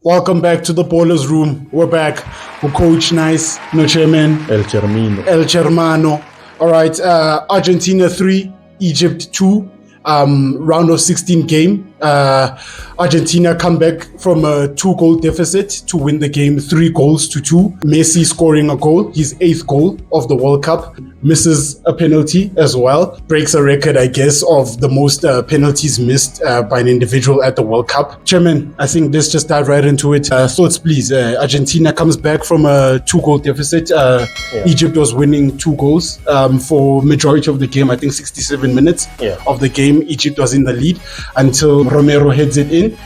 Welcome back to the Ballers Room. We're back with Coach Nice, no chairman, El Germano. All right, Argentina 3, Egypt 2, round of 16 game. Argentina come back from a 2-goal deficit to win the game 3-2. Messi scoring a goal, his 8th goal of the World Cup. Misses a penalty as well. Breaks a record, I guess, of the most penalties missed by an individual at the World Cup. Chairman, I think let's just dive right into it. Thoughts, please. Argentina comes back from a 2-goal deficit. Egypt was winning 2 goals for majority of the game. I think 67 minutes of the game. Egypt was in the lead until Romero heads it in,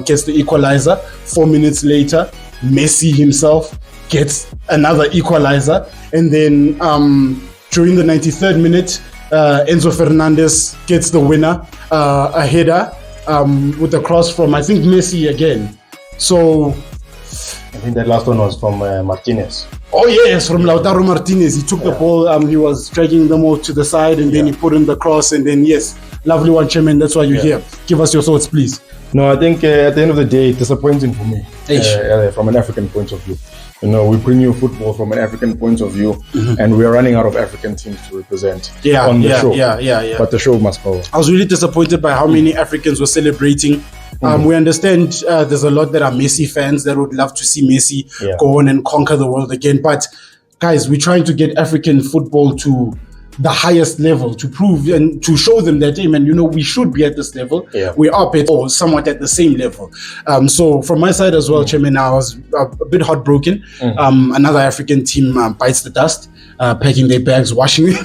gets the equalizer. 4 minutes later, Messi himself gets another equalizer. And then during the 93rd minute, Enzo Fernández gets the winner, a header with a cross from, I think, Messi again. So I think that last one was from Martinez. Oh yes, from Lautaro Martinez. He took the ball, he was dragging them all to the side, and then he put in the cross, and then yes, lovely one, Chairman. That's why you're here. Give us your thoughts, please. No, I think at the end of the day, disappointing for me from an African point of view. You know, we bring you football from an African point of view, and we are running out of African teams to represent on the show. But the show must go. I was really disappointed by how many Africans were celebrating. We understand there's a lot that are Messi fans that would love to see Messi go on and conquer the world again. But guys, we're trying to get African football to the highest level to prove and to show them that, hey man, you know, we should be at this level. We're up at or somewhat at the same level. So from my side as well, Chairman, I was a bit heartbroken. Another African team bites the dust, packing their bags, washing the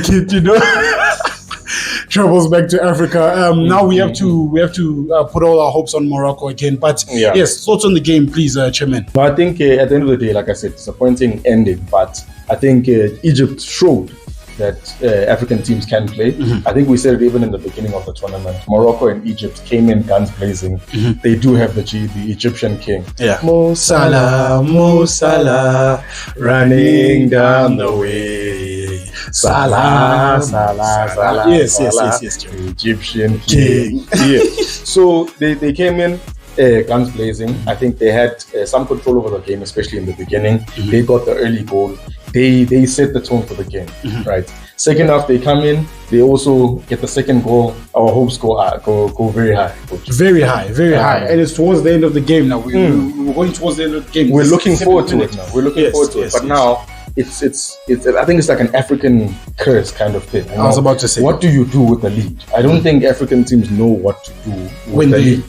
kit, you know. Travels back to Africa. Now we have to put all our hopes on Morocco again. But yes, thoughts on the game, please, Chairman. No, I think at the end of the day, like I said, disappointing ending. But I think Egypt showed that African teams can play. I think we said it even in the beginning of the tournament. Morocco and Egypt came in guns blazing. They do have the Egyptian king. Mo Salah, running down the way. Salah. Yes. Egyptian king. So they came in guns blazing. I think they had some control over the game, especially in the beginning. They got the early goal. They set the tone for the game, right? Second half, they come in. They also get the second goal. Our hopes go very high. Very high. And it's towards the end of the game now. We're going towards the end of the game. We're looking forward to it now. But now it's I think it's like an African curse kind of thing. I was about to say, what do you do with the lead? I don't think African teams know what to do when the lead.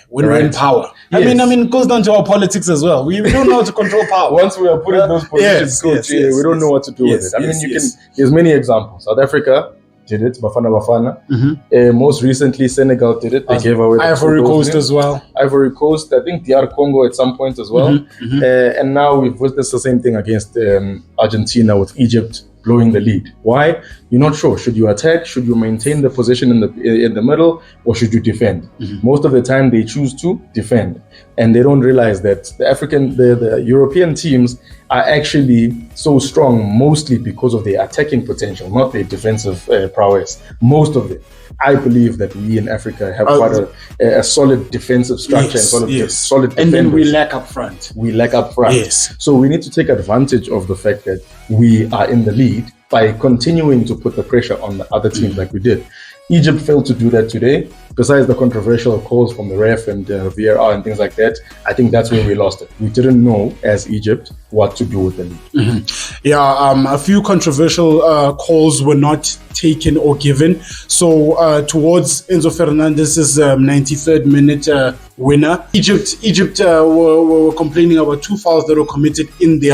When we're in power. I mean, it goes down to our politics as well. We don't know how to control power. Once we are put in those positions, we don't know what to do with it. I mean, there's many examples. South Africa did it, Bafana. Most recently, Senegal did it. They gave away Ivory Coast as well. Ivory Coast, I think DR Congo at some point as well. And now we've witnessed the same thing against Argentina with Egypt blowing the lead. Why? You're not sure. Should you attack? Should you maintain the position in the middle? Or should you defend? Most of the time they choose to defend. And they don't realize that the European teams are actually so strong mostly because of their attacking potential, not their defensive prowess. Most of it. I believe that we in Africa have quite a solid defensive structure and solid defenders. And then we lack up front. Yes. So we need to take advantage of the fact that we are in the lead by continuing to put the pressure on the other teams like we did. Egypt failed to do that today. Besides the controversial calls from the ref and VAR and things like that, I think that's where we lost it. We didn't know, as Egypt, what to do with the lead. A few controversial calls were not taken or given. So towards Enzo Fernandez's 93rd minute winner, Egypt were complaining about 2 fouls that were committed in the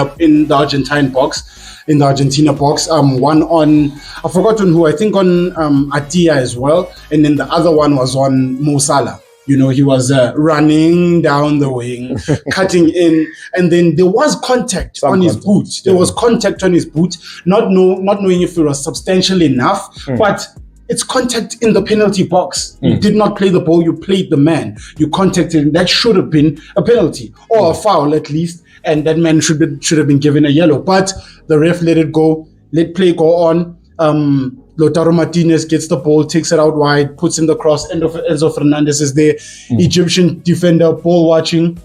Argentine box. In the Argentina box, one on, I forgot on who, I think on Atia as well, and then the other one was on Mo Salah. You know, he was running down the wing, cutting in, and then there was contact on his boot. There was contact on his boot, not knowing if it was substantial enough, but it's contact in the penalty box. You did not play the ball, you played the man. You contacted him. That should have been a penalty or a foul at least, and that man should have been given a yellow. But the ref let it go, let play go on. Lautaro Martinez gets the ball, takes it out wide, puts in the cross. Enzo Fernández is there. Egyptian defender, ball watching,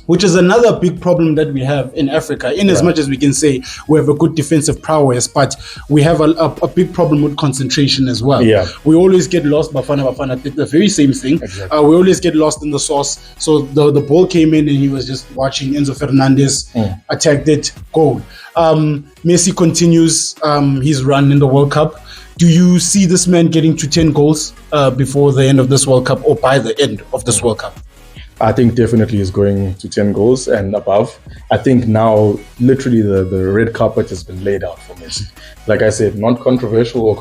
which is another big problem that we have in Africa. In as much as we can say we have a good defensive prowess, but we have a big problem with concentration as well. Yeah. We always get lost. Bafana did the very same thing. Exactly. We always get lost in the sauce. So the ball came in and he was just watching Enzo Fernández, attacked it, goal. Messi continues his run in the World Cup. Do you see this man getting to 10 goals before the end of this World Cup or by the end of this World Cup? I think definitely is going to 10 goals and above. I think now literally the red carpet has been laid out for Messi. Like I said, not controversial or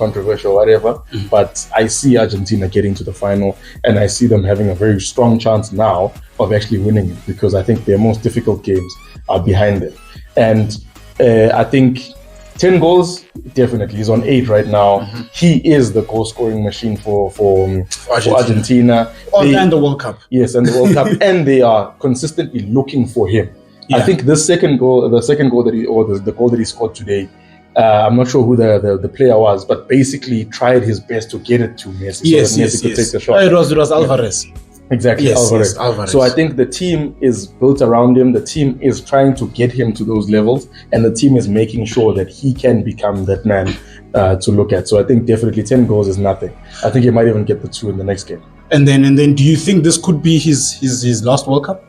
whatever, but I see Argentina getting to the final and I see them having a very strong chance now of actually winning it because I think their most difficult games are behind them. And I think 10 goals, definitely. He's on 8 right now. He is the goal-scoring machine for Argentina. And the World Cup. Yes, and the World Cup. And they are consistently looking for him. Yeah. I think the goal that he scored today, I'm not sure who the player was, but basically tried his best to get it to Messi. Yes, so that Messi could take the shot. It was Alvarez. Exactly, Alvarez. Alvarez. So I think the team is built around him. The team is trying to get him to those levels, and the team is making sure that he can become that man to look at. So I think definitely 10 goals is nothing. I think he might even get the 2 in the next game. And then, do you think this could be his last World Cup?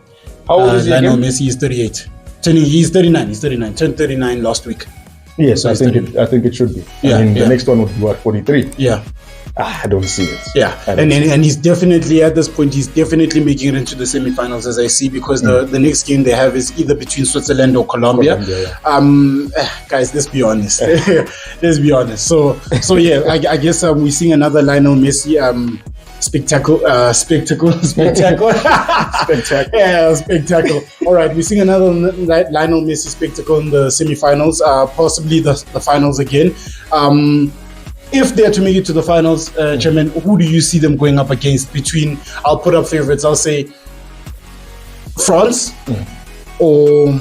How old is he Lionel again? Messi is 38. He's 39. He's 39. Turned 39 last week. Yes, I think it should be. Yeah, I mean, the next one would be 43. Yeah. I don't see it. Yeah, and he's definitely at this point. He's definitely making it into the semi-finals, as I see, because the next game they have is either between Switzerland or Colombia. Guys, let's be honest. Let's be honest. So yeah, I guess we're seeing another Lionel Messi spectacle. Yeah, spectacle. All right, we're seeing another Lionel Messi spectacle in the semi-finals, possibly the finals again. If they're to make it to the finals, Chairman, who do you see them going up against? I'll put up favorites. I'll say France or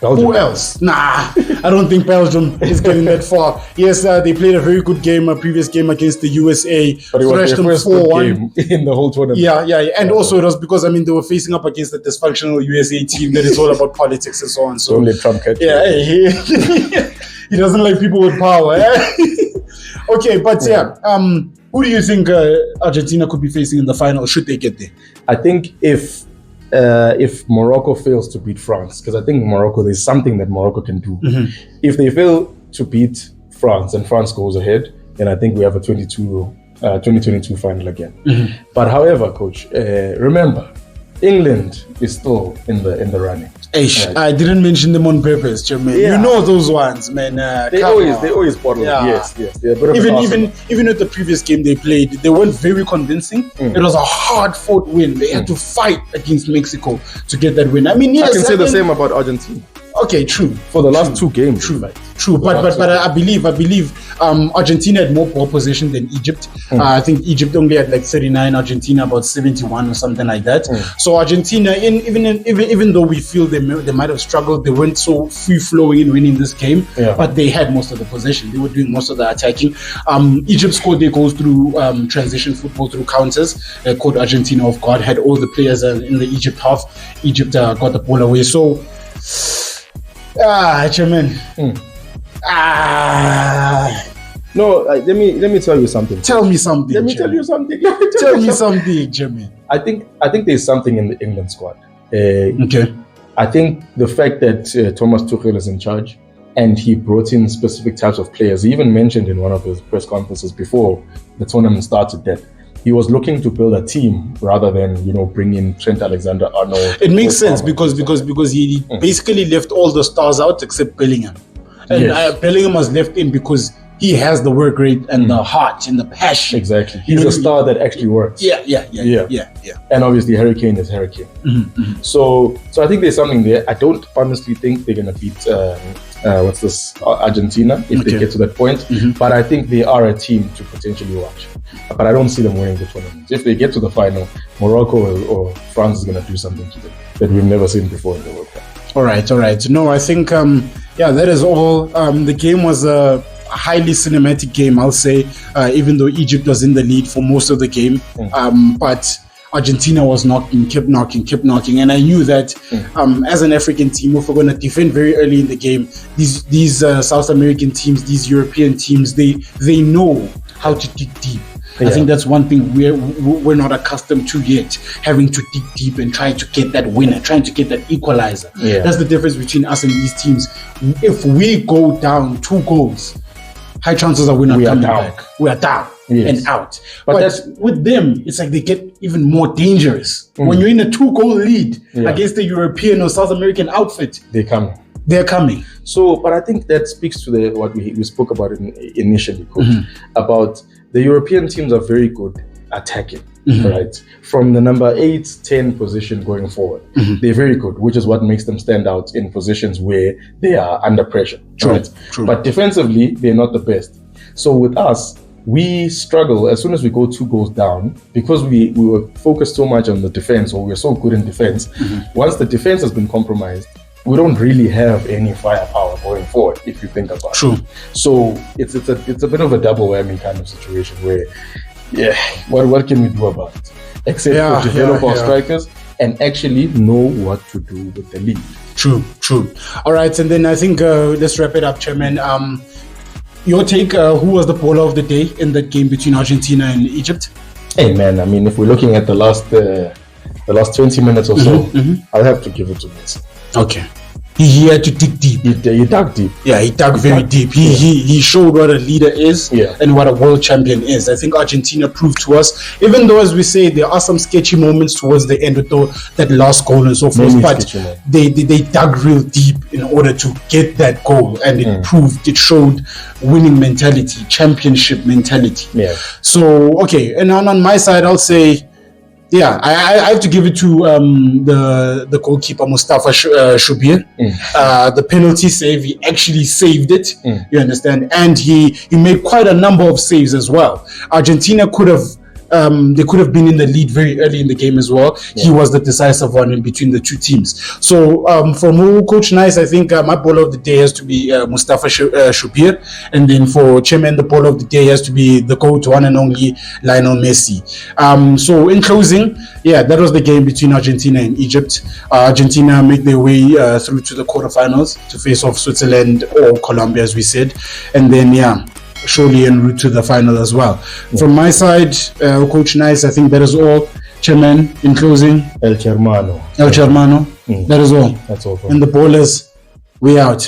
Belgium. Who else? Nah, I don't think Belgium is getting that far. Yes, they played a very good game, a previous game against the USA. But it was their first good game in the whole tournament. Yeah. And also it was because, they were facing up against the dysfunctional USA team that is all about politics and so on. So only Trump can. Yeah, he doesn't like people with power. Okay, but who do you think Argentina could be facing in the final should they get there? I think if Morocco fails to beat France, because I think there's something that Morocco can do. If they fail to beat France and France goes ahead, then I think we have a 2022 final again. But however, Coach, remember, England is still in the running. I didn't mention them on purpose, Jermaine. Yeah. You know those ones, man. They always bottle. Yeah. Yes. Even at the previous game they played, they weren't very convincing. It was a hard-fought win. They had to fight against Mexico to get that win. I can say the same about Argentina. Okay, true. For the last 2 games. True. But I believe Argentina had more ball possession than Egypt. I think Egypt only had like 39, Argentina about 71 or something like that. So Argentina, even though we feel they might have struggled, they weren't so free-flowing in winning this game, but they had most of the possession. They were doing most of the attacking. Egypt scored their goals through transition football, through counters. Caught Argentina off guard, had all the players in the Egypt half. Egypt got the ball away. So, Chairman. No, let me tell you something. Tell me something. Let me tell you something. Tell me something, Jimmy. I think there's something in the England squad. Okay. I think the fact that Thomas Tuchel is in charge and he brought in specific types of players. He even mentioned in one of his press conferences before the tournament started that he was looking to build a team rather than bring in Trent Alexander-Arnold. It makes sense because he basically left all the stars out except Bellingham. And Bellingham was left in because he has the work rate and the heart and the passion. Exactly. He's a star that actually works. Yeah. And obviously Harry Kane is Harry Kane. So I think there's something there. I don't honestly think they're going to beat Argentina if they get to that point. But I think they are a team to potentially watch. But I don't see them winning the tournament. If they get to the final, Morocco or France is going to do something to them that we've never seen before in the World Cup. All right. No, I think Yeah, that is all. The game was a highly cinematic game, I'll say, even though Egypt was in the lead for most of the game. But Argentina was kept knocking. And I knew that as an African team, if we're going to defend very early in the game, these South American teams, these European teams, they know how to dig deep. Yeah. I think that's one thing we're not accustomed to yet, having to dig deep and trying to get that winner, trying to get that equalizer. Yeah. That's the difference between us and these teams. If we go down 2 goals, high chances are we're not coming back. We are down and out. But with them, it's like they get even more dangerous. When you're in a 2-goal lead against a European or South American outfit, they're coming. So, but I think that speaks to what we spoke about initially, Coach, about the European teams are very good attacking, right? From the number 8, 10 position going forward, they're very good, which is what makes them stand out in positions where they are under pressure. True. Right? True. But defensively, they're not the best. So with us, we struggle as soon as we go 2 goals down because we were focused so much on the defense, or we're so good in defense. Once the defense has been compromised, we don't really have any firepower going forward, if you think about it. So it's a bit of a double whammy kind of situation where, what can we do about it? Except for develop our strikers and actually know what to do with the lead. True. All right, and then I think let's wrap it up, Chairman. Your take, who was the baller of the day in that game between Argentina and Egypt? Hey man, I mean, if we're looking at the last 20 minutes or so, I'll have to give it to Messi. Okay. He had to dig deep. He dug deep. Yeah, he dug very deep. He showed what a leader is and what a world champion is. I think Argentina proved to us, even though, as we say, there are some sketchy moments towards the end with that last goal and so forth, but they dug real deep in order to get that goal, and it showed winning mentality, championship mentality. Yeah. So, okay, and on my side, I'll say, I have to give it to the goalkeeper Mostafa Shubir. The penalty save, he actually saved it. You understand, and he made quite a number of saves as well. Argentina could have been in the lead very early in the game as well. He was the decisive one in between the 2 teams. So from Coach Nice, I think my baller of the day has to be Mostafa Shubir, and then for Chairman, the baller of the day has to be the GOAT, one and only Lionel Messi. So in closing, that was the game between Argentina and Egypt. Argentina make their way through to the quarterfinals to face off Switzerland or Colombia, as we said, and then surely en route to the final as well. From my side, Coach Nice, I think that is all. Chairman, in closing, El Hermano. That is all. That's all. And the ballers, we out.